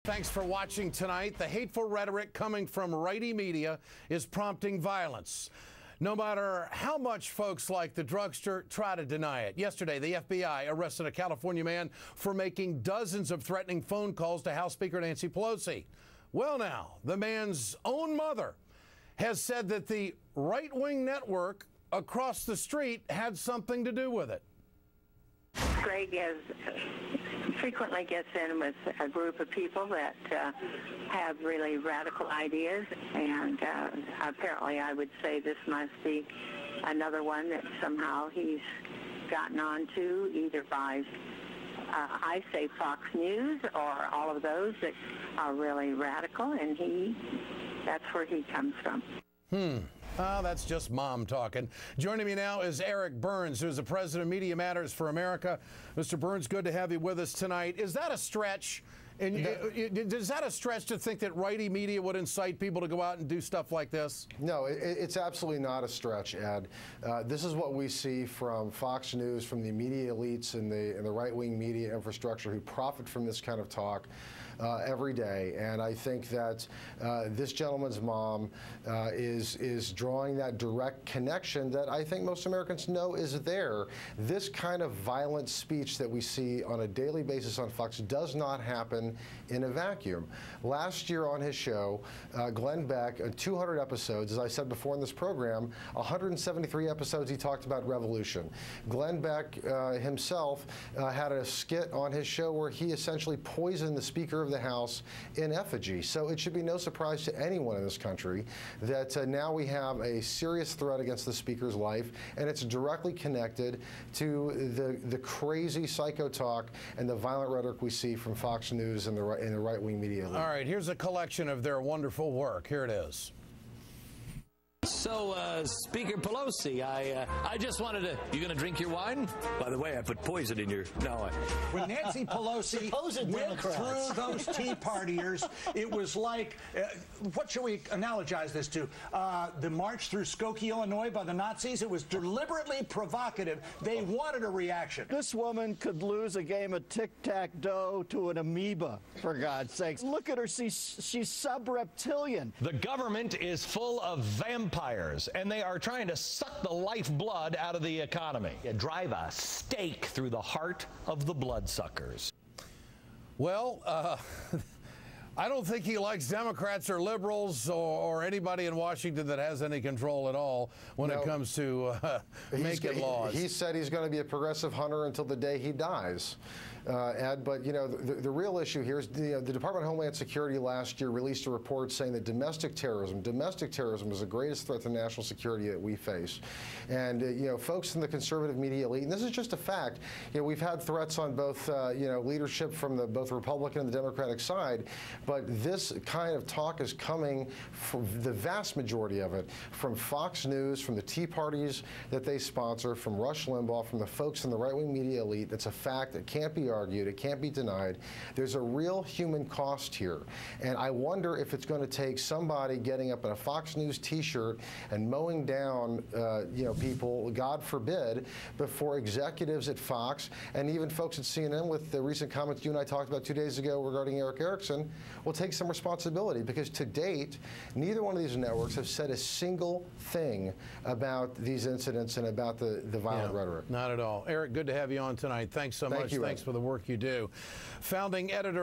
Thanks for watching tonight. The hateful rhetoric coming from righty media is prompting violence, no matter how much folks like the drugster try to deny it. Yesterday, the FBI arrested a California man for making dozens of threatening phone calls to House Speaker Nancy Pelosi. Well, now, the man's own mother has said that the right-wing network across the street had something to do with it. Greg frequently gets in with a group of people that have really radical ideas, and apparently I would say this must be another one that somehow he's gotten onto, either by, I say, Fox News or all of those that are really radical, and that's where he comes from. That's just mom talking. Joining me now is Eric Burns, who's the president of Media Matters for America. Mr. Burns, good to have you with us tonight. Is that a stretch? And is that a stretch to think that righty media would incite people to go out and do stuff like this? No, it's absolutely not a stretch, Ed. This is what we see from Fox News, from the media elites and the right-wing media infrastructure who profit from this kind of talk every day. And I think that this gentleman's mom is drawing that direct connection that I think most Americans know is there. This kind of violent speech that we see on a daily basis on Fox does not happen in a vacuum. Last year on his show, Glenn Beck, 200 episodes, as I said before in this program, 173 episodes he talked about revolution. Glenn Beck himself had a skit on his show where he essentially poisoned the Speaker of the House in effigy. So it should be no surprise to anyone in this country that now we have a serious threat against the Speaker's life, and it's directly connected to the crazy psycho talk and the violent rhetoric we see from Fox News and the right-wing media elite. All right, here's a collection of their wonderful work. Here it is. So, Speaker Pelosi, I just wanted to... You going to drink your wine? By the way, I put poison in your... No, When Nancy Pelosi went through those Tea Partiers, it was like... what should we analogize this to? The march through Skokie, Illinois by the Nazis? It was deliberately provocative. They wanted a reaction. This woman could lose a game of tic-tac-toe to an amoeba, for God's sakes. Look at her. She's sub-reptilian. The government is full of vampires, and they are trying to suck the lifeblood out of the economy. You drive a stake through the heart of the bloodsuckers. Well, I don't think he likes Democrats or liberals or anybody in Washington that has any control at all when it comes to making laws. He said he's going to be a progressive hunter until the day he dies, Ed. But, you know, the real issue here is the Department of Homeland Security last year released a report saying that domestic terrorism is the greatest threat to national security that we face. And, you know, folks in the conservative media elite, and this is just a fact, you know, we've had threats on both, leadership from both the Republican and the Democratic side. But this kind of talk is coming, from the vast majority of it, from Fox News, from the Tea Parties that they sponsor, from Rush Limbaugh, from the folks in the right-wing media elite. That's a fact. It can't be argued. It can't be denied. There's a real human cost here. And I wonder if it's going to take somebody getting up in a Fox News T-shirt and mowing down, people, God forbid, before executives at Fox and even folks at CNN, with the recent comments you and I talked about 2 days ago regarding Eric Erickson, will take some responsibility, because to date, neither one of these networks have said a single thing about these incidents and about the violent rhetoric. Not at all. Eric, good to have you on tonight. Thanks so much. Thank you, Thanks for the work you do. Founding editor